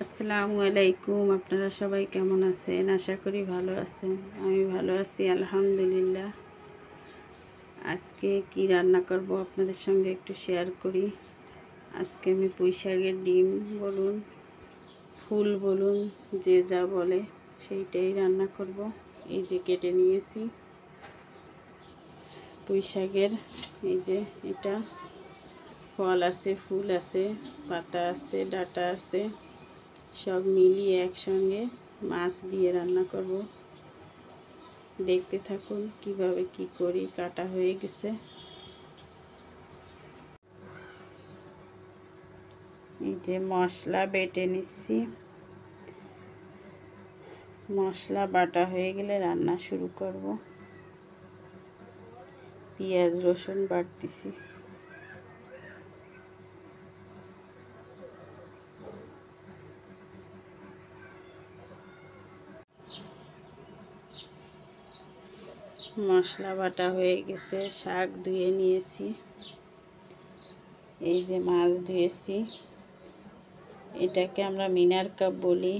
আসসালামু আলাইকুম। আপনারা সবাই কেমন আছেন? আশা করি ভালো আছেন। আমি ভালো আছি আলহামদুলিল্লাহ। আজকে কি রান্না করব আপনাদের সঙ্গে একটু শেয়ার করি। আজকে আমি পুঁই শাকের ডিম বলুন, ফুল বলুন, যে যা বলে সেইটাই রান্না করব। এই যে কেটে নিয়েছি পুঁই শাকের, এই যে এটা ফল আছে, ফুল আছে, পাতা আছে, ডাঁটা আছে, সব মিলিয়ে একসঙ্গে মাছ দিয়ে রান্না করব। দেখতে থাকুন কিভাবে কি করি। কাটা হয়ে গেছে। এই যে মশলা বেটে নিচ্ছি। মশলা বাটা হয়ে গেলে রান্না শুরু করব। পেঁয়াজ রসুন বাটতেছি। মশলা বাটা হয়ে গেছে। শাক ধুয়ে নিয়েছি। এই যে মাছ ধুয়েছি। এটাকে আমরা মিনার কাপ বলি,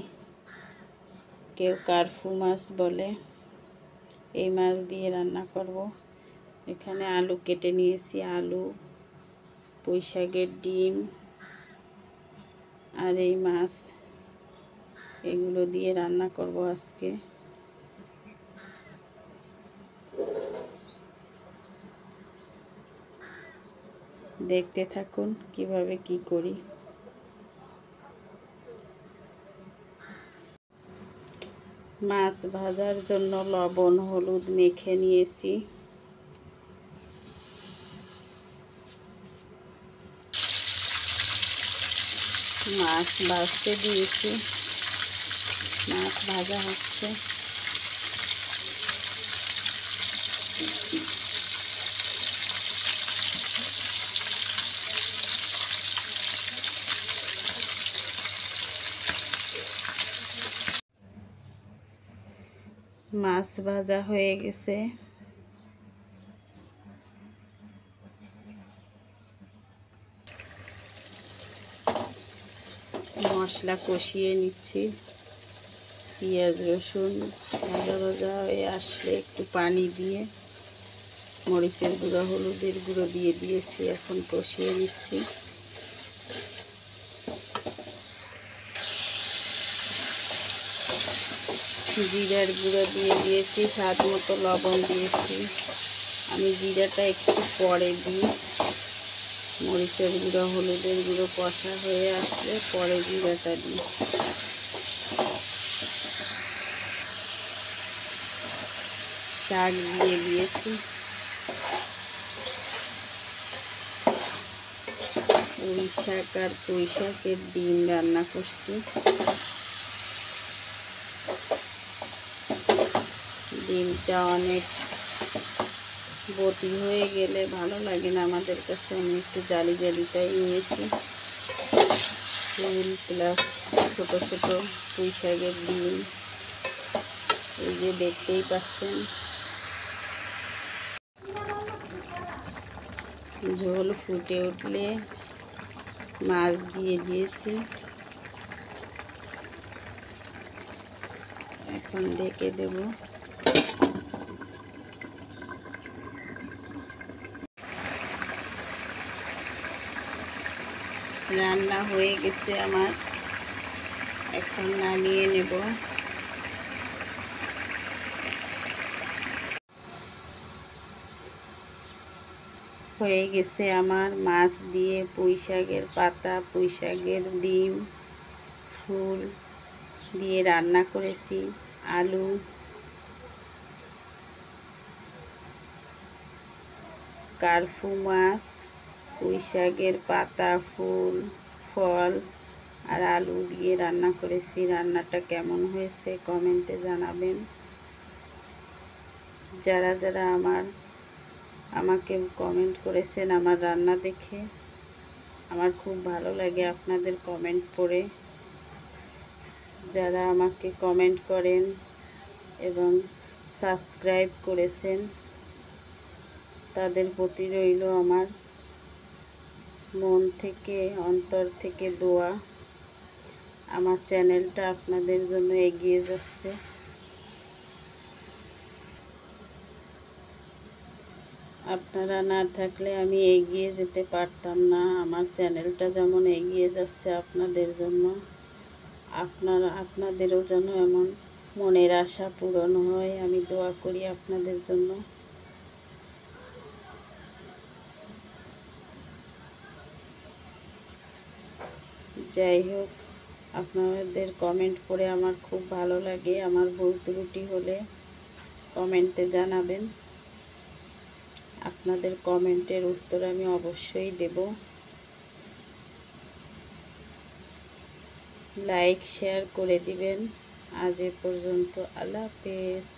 কেউ কার্ফু মাছ বলে। এই মাছ দিয়ে রান্না করব। এখানে আলু কেটে নিয়েছি, আলু, পুঁই শাকের ডিম আর এই মাছ, এগুলো দিয়ে রান্না করব আজকে। দেখতে থাকুন কিভাবে কি করি। মাছ ভাজার জন্য লবণ হলুদ মেখে নিয়েছি। মাছ ভাজতে দিয়েছি। মাছ ভাজা হচ্ছে। মাছ ভাজা হয়ে গেছে। মশলা কষিয়ে নিচ্ছি। পেঁয়াজ রসুন ভাজা ভাজা হয়ে আসলে একটু পানি দিয়ে মরিচের গুঁড়ো হলুদের গুঁড়ো দিয়ে দিয়েছি। এখন কষিয়ে নিচ্ছি। জিরার গুঁড়ো দিয়ে দিয়েছি, স্বাদ মতো লবণ দিয়েছি। আমি জিরাটা একটু পরে দিই। মরিচের গুঁড়ো হলুদের গুঁড়ো কষা হয়ে আসলে পরে জিরাটা দিই। শাক দিয়ে দিয়েছি। পুঁই শাক আর পুঁই শাকের ডিম রান্না করছি। ডিমটা অনেক বটি হয়ে গেলে ভালো লাগে না আমাদের কাছে। আমি একটু জালি জালিটাই নিয়েছি। ফুল প্লাস ছোটো ছোটো পুঁই শাকের ডিম, এই যে দেখতেই পাচ্ছেন। ঝোল ফুটে উঠলে মাছ দিয়ে দিয়েছি। এখন ঢেকে দেব। রান্না হয়ে গেছে আমার। এখন নামিয়ে নেব। হয়ে গেছে আমার মাছ দিয়ে পুঁই শাকের পাতা, পুঁই শাকের ডিম, ফুল দিয়ে রান্না করেছি। আলু, কার্ফু মাছ, পুঁই শাকের পাতা, ফুল, ফল আর আলু দিয়ে রান্না করেছি। রান্নাটা কেমন হয়েছে কমেন্টে জানাবেন। যারা যারা আমাকে কমেন্ট করেছেন আমার রান্না দেখে, আমার খুব ভালো লাগে আপনাদের কমেন্ট পড়ে। যারা আমাকে কমেন্ট করেন এবং সাবস্ক্রাইব করেছেন, তাদের প্রতি রইল আমার মন থেকে অন্তর থেকে দোয়া। আমার চ্যানেলটা আপনাদের জন্য এগিয়ে যাচ্ছে। আপনারা না থাকলে আমি এগিয়ে যেতে পারতাম না। আমার চ্যানেলটা যেমন এগিয়ে যাচ্ছে আপনাদের জন্য, আপনাদেরও যেন এমন মনের আশা পূরণ হয়, আমি দোয়া করি আপনাদের জন্য। যাই হোক, আপনাদের কমেন্ট পড়ে আমার খুব ভালো লাগে। আমার ভুল ত্রুটি হলে কমেন্টে জানাবেন। আপনাদের কমেন্টের উত্তর আমি অবশ্যই দেব। লাইক শেয়ার করে দিবেন। আজ এ পর্যন্ত, আল্লাহ হাফেজ।